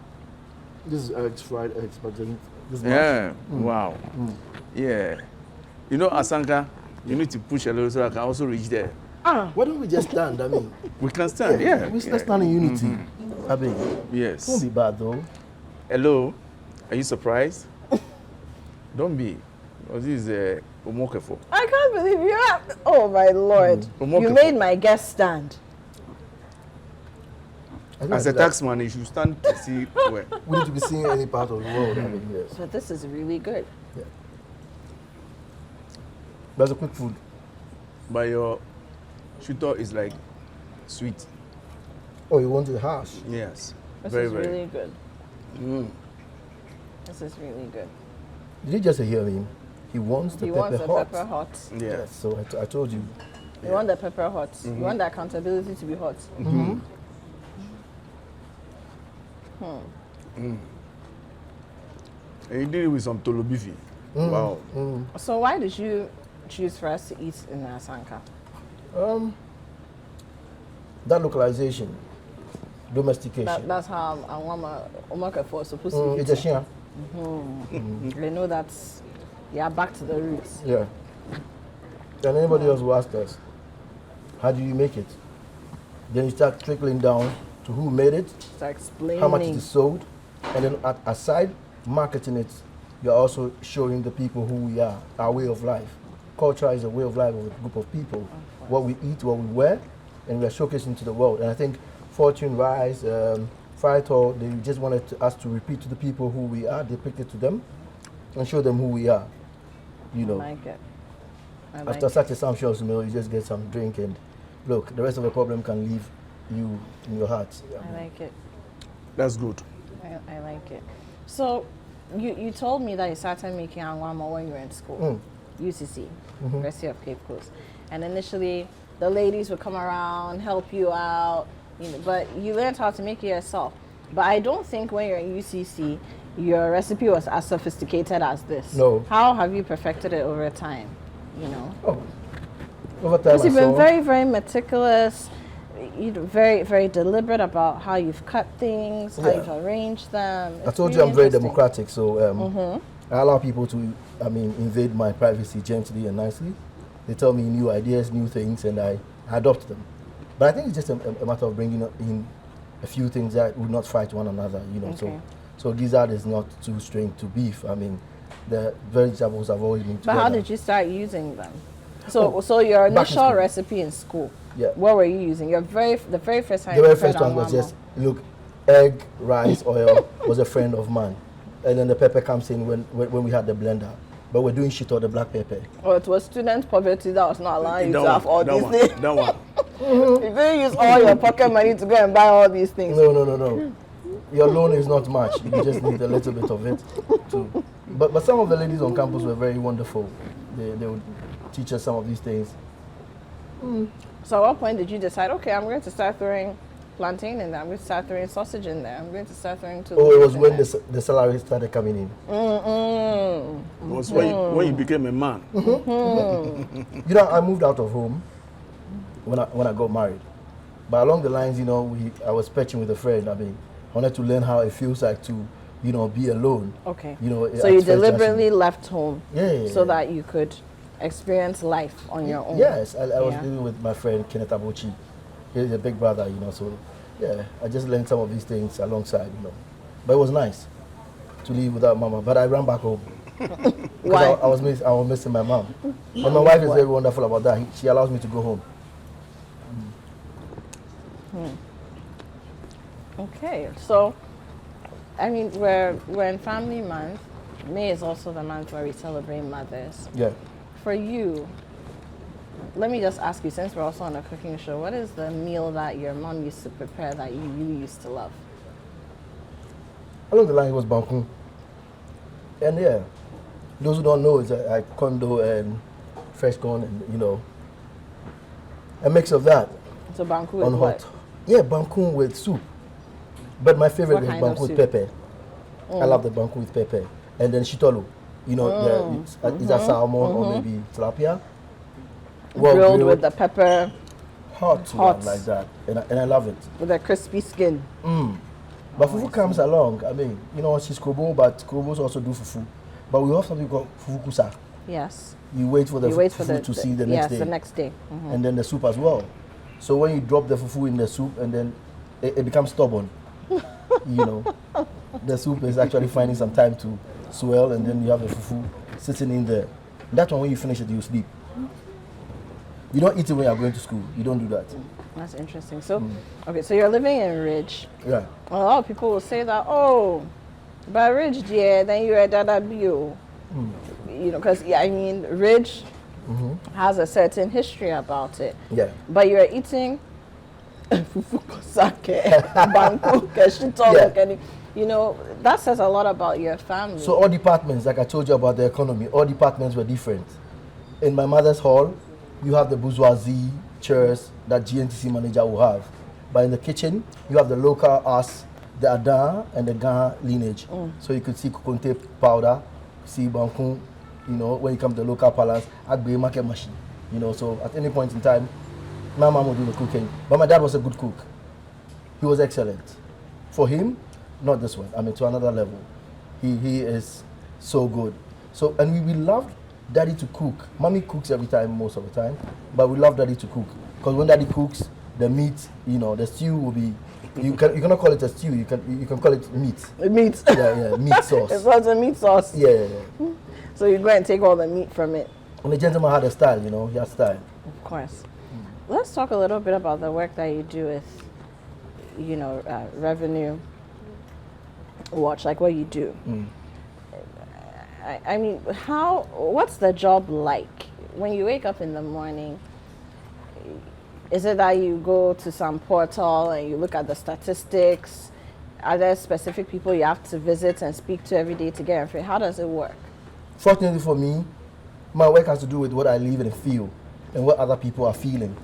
This is eggs, fried eggs, but then this Yeah. Wow. Yeah. You know, Asanka, you need to push a little so I can also reach there. Why don't we just stand? I mean, We can stand. Yeah. let's stand in unity. I mean, Yes. won't be bad though. Hello. Are you surprised? Don't be. Because this is Omokefo. I can't believe you have. Oh my lord! You made my guest stand. As a taxman, you should stand to see where. We need to be seeing any part of the world. I mean, yes. But this is really good. That's a quick food. But your shooter is like sweet. Oh, you want it harsh? Yes. This very, is very. really good. This is really good. Did you just hear him? He wants the He pepper wants the hot. pepper hot. Yeah. Yes, so I told you. You want the pepper hot. You want the accountability to be hot. And you did it with some tolobifi. Wow. So why did you choose for us to eat in Asanka? That localization, domestication. That's how Angwa Mo is supposed to be. It's a shame. They know that back to the roots. Yeah. And anybody else who asked us, how do you make it? Then you start trickling down to who made it, Start explaining. how much it is sold, and then aside marketing it, you're also showing the people who we are, our way of life. Culture is a way of life of a group of people. What we eat, what we wear, and we are showcasing to the world. And I think Fortune, Rise, Frital, they just wanted us to repeat to the people who we are, depict it to them, and show them who we are. You know. I like it. I like After it. such assumptions, you just get some drink and look, the rest of the problem can leave you in your heart. I like it. That's good. I like it. So, you told me that you started making Angwa Mo when you were in school, UCC, University of Cape Coast, and initially the ladies would come around, help you out, but you learned how to make it yourself. But I don't think when you're in UCC, your recipe was as sophisticated as this. No. How have you perfected it over time? Oh, over time Because you've been I saw, very, very meticulous, very, very deliberate about how you've cut things, how Yeah. you've arranged them. I It's told you really I'm very interesting. democratic, so I allow people to, invade my privacy gently and nicely. They tell me new ideas, new things, and I adopt them. But I think it's just a matter of bringing in a few things that would not fight one another, Okay. So gizzard is not too strained to beef. The vegetables have always been together. But how did you start using them? So your back in initial school. recipe in school, Yeah. what were you using? The very first time The very you first tried one was Angwa just, Mo. look, egg, rice, oil was a friend of mine. And then the pepper comes in when we had the blender. But we're doing shit on the black pepper. Oh, it was student poverty that was not allowing you That to have all that these one, things. that one. You didn't use all your pocket money to go and buy all these things. No. Your loan is not much. You just need a little bit of it. But some of the ladies on campus were very wonderful. They would teach us some of these things. So at what point did you decide, okay, I'm going to start throwing plantain in there. I'm going to start throwing sausage in there. I'm going to start throwing two. Oh, it was when the salary started coming in. It was when you became a man. You know, I moved out of home when I got married. But along the lines, you know, I was patching with a friend. I mean, I wanted to learn how it feels like to, you know, be alone. Okay. You know, so you deliberately left home so yeah. that you could experience life on your own. Yes, I was living with my friend Kenneth Abochi. He's a big brother, you know, so yeah, I just learned some of these things alongside, you know. But it was nice to live without mama. But I ran back home. Why? I was missing my mom. But my wife is very wonderful about that. She allows me to go home. Okay, so I mean, we're in Family Month. May is also the month where we celebrate mothers. Yeah. For you, let me just ask you, since we're also on a cooking show, what is the meal that your mom used to prepare that you really used to love? Along the line, it was banku. And yeah, those who don't know, it's like kondo and fresh corn and, you know, a mix of that. So banku with On what? hot. Yeah, banku with soup. But my favorite is banku with pepper. I love the banku with pepper. And then shitolo. You know, it's a salmon or maybe tilapia. Well, grilled with the pepper. Hot. One like that. And I love it. With a crispy skin. But fufu comes along. I mean, you know, she's Kobo, but Kobos also do fufu. But we have something called fufu kusa. Yes. You wait for the fufu to see the next day. Yes, the next day. And then the soup as well. So when you drop the fufu in the soup and then it becomes stubborn, you know, the soup is actually finding some time to swell, and then you have the fufu sitting in there. That one, when you finish it, you sleep. You don't eat it when you're going to school. You don't do that. That's interesting. So, okay, so you're living in Ridge. Yeah. A lot of people will say that, oh, but Ridge, yeah, then you're at that bio. You know, because, I mean, Ridge has a certain history about it. Yeah. But you're eating fufu sake, banku, keshito, you know, that says a lot about your family. So all departments, like I told you about the economy, all departments were different. In my mother's hall, you have the bourgeoisie chairs that GNTC manager will have. But in the kitchen, you have the local us, the Adan and the Gan lineage. So you could see kukunte powder, see banku, you know, when you come to the local palace, agbe market machine. You know, so at any point in time, my mom would do the cooking. But my dad was a good cook. He was excellent. For him, not this one, I mean, to another level. He is so good. So, and we loved daddy to cook. Mommy cooks every time, most of the time, but we love daddy to cook. Because when daddy cooks, the meat, you know, the stew will be, you cannot call it a stew, you can call it meat. Meat. Yeah, meat sauce. It's not a meat sauce. Yeah. So you go and take all the meat from it. And the gentleman had a style, you know, he had style. Of course. Let's talk a little bit about the work that you do with, you know, Revenue Watch, like what you do. I mean, what's the job like? When you wake up in the morning, is it that you go to some portal and you look at the statistics? Are there specific people you have to visit and speak to every day to get information? How does it work? Fortunately for me, my work has to do with what I live and feel and what other people are feeling.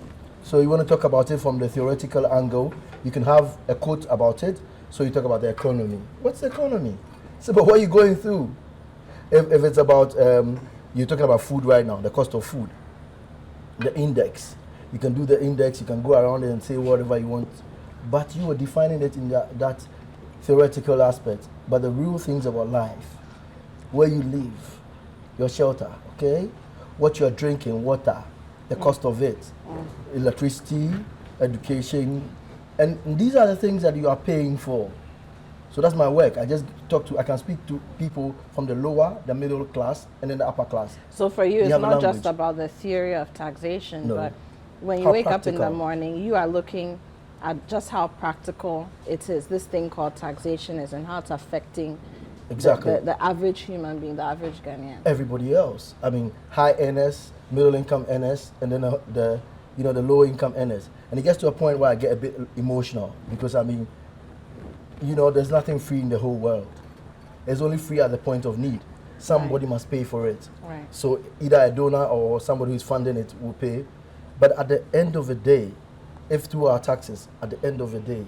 So you want to talk about it from the theoretical angle, you can have a quote about it. So you talk about the economy. What's the economy? It's about what you're going through. If it's about, you're talking about food right now, the cost of food, the index. You can do the index, you can go around it and say whatever you want, but you are defining it in that theoretical aspect. But the real things about life, where you live, your shelter, okay? What you're drinking, water, the cost of it, electricity, education, and these are the things that you are paying for. So that's my work. I can speak to people from the lower, the middle class, and then the upper class. So for you, it's not just about the theory of taxation, but when you wake up in the morning, you are looking at just how practical it is. This thing called taxation is, and how it's affecting the average human being, the average Ghanaian. Everybody else. I mean, high earners, middle income earners, and then the low income earners. And it gets to a point where I get a bit emotional because, I mean, you know, there's nothing free in the whole world. It's only free at the point of need. Somebody must pay for it. Right. So either a donor or somebody who's funding it will pay. But at the end of the day, if through our taxes, at the end of the day,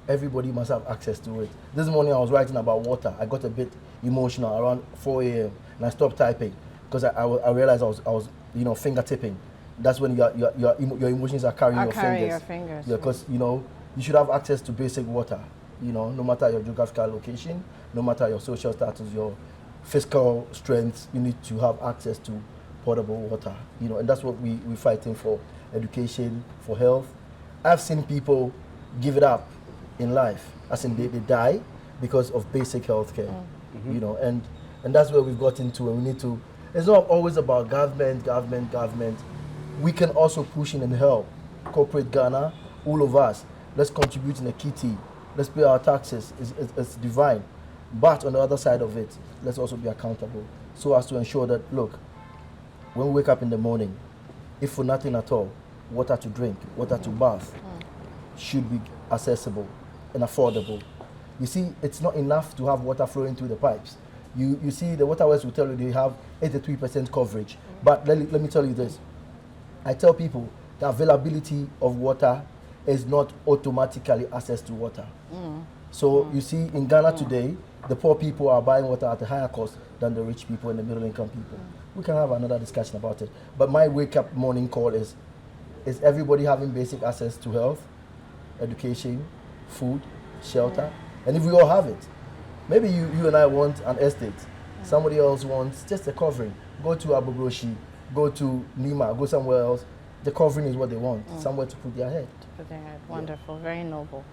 everybody must have access to it. This morning I was writing about water. I got a bit emotional around 4 a.m. and I stopped typing because I realized I was finger tipping. That's when your emotions are carrying your fingers. Yeah, because you should have access to basic water. No matter your geographical location, no matter your social status, your fiscal strength, you need to have access to potable water. And that's what we're fighting for: education, for health. I've seen people give it up in life, as in they die because of basic health care. And that's where we've got into, and we need to. It's not always about government. We can also push in and help. Corporate Ghana, all of us. Let's contribute in a kitty. Let's pay our taxes. It's divine. But on the other side of it, let's also be accountable so as to ensure that, look, when we wake up in the morning, if for nothing at all, water to drink, water to bath should be accessible and affordable. You see, it's not enough to have water flowing through the pipes. You see, the waterworks will tell you they have 83% coverage. But let me tell you this. I tell people the availability of water is not automatically access to water. So you see, in Ghana today, the poor people are buying water at a higher cost than the rich people and the middle income people. We can have another discussion about it. But my wake up morning call is everybody having basic access to health, education, food, shelter? And if we all have it, maybe you and I want an estate. Somebody else wants just a covering. Go to Abubroshi, go to Nima, go somewhere else. The covering is what they want, somewhere to put their head. Wonderful, very noble.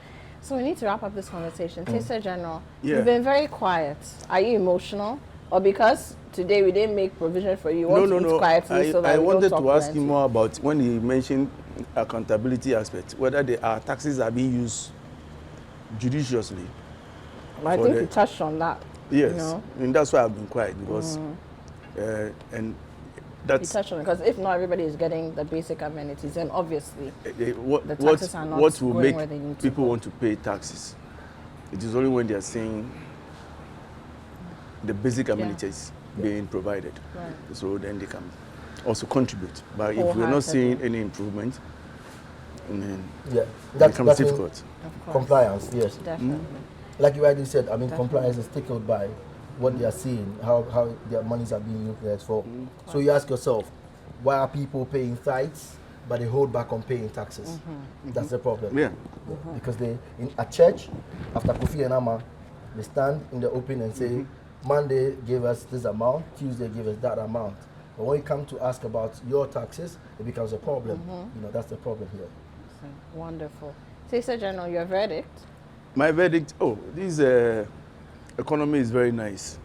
So we need to wrap up this conversation. Taster General, Yeah. you've been very quiet. Are you emotional? Or because today we didn't make provision for you, want to eat quietly so that I we don't wanted talk to ask plenty? you more about when he mentioned accountability aspect, whether our taxes are being used judiciously. I think you touched on that. Yes, and that's why I've been quiet, because and You that's touched on it, because if not everybody is getting the basic amenities, then obviously what the taxes are not what will going make where they need to people go. want to pay taxes. It is only when they are seeing the basic amenities being provided, so then they can also contribute. But if we're not seeing any improvement, then it becomes difficult. Compliance, yes. Definitely. Like you already said, compliance is tickled by what they are seeing, how their monies are being utilized for. So you ask yourself, why are people paying tithes, but they hold back on paying taxes? That's the problem. Yeah. Because at church, after Kofi and Amma, they stand in the open and say, Monday gave us this amount, Tuesday gave us that amount. But when you come to ask about your taxes, it becomes a problem. That's the problem here. Wonderful. Taster General, your verdict? My verdict, this economy is very nice.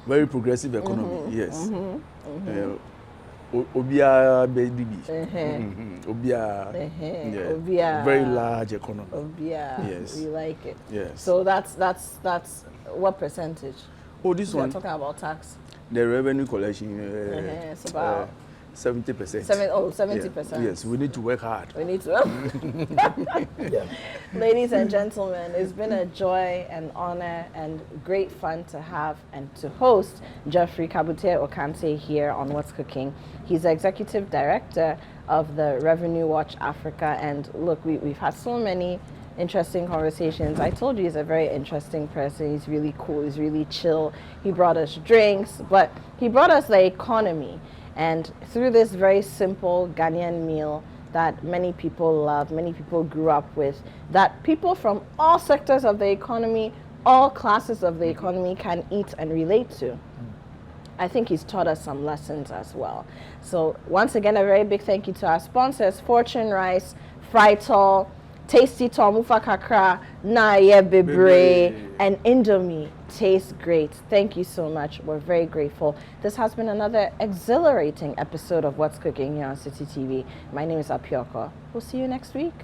Very progressive economy, yes. Obia baby. Obia. Very large economy. Obia. Yes. We like it. Yes. So that's what percentage? This We're one, talking about tax. the revenue collection, It's about 70%. 70%. Yes, we need to work hard. We need to. Ladies and gentlemen, it's been a joy and honor and great fun to have and to host Geoffrey Kabutey Ocansey here on What's Cooking. He's the Executive Director of the Revenue Watch Africa. And look, we've had so many interesting conversations. I told you he's a very interesting person. He's really cool. He's really chill. He brought us drinks, but he brought us the economy. And through this very simple Ghanaian meal that many people love, many people grew up with, that people from all sectors of the economy, all classes of the economy can eat and relate to. I think he's taught us some lessons as well. So once again, a very big thank you to our sponsors, Fortune Rice, Frytol, Tasty Tom, Ufa Kakra, Naye Bebre, and Indomie. Tastes great. Thank you so much. We're very grateful. This has been another exhilarating episode of What's Cooking here on City TV. My name is Apioko. We'll see you next week.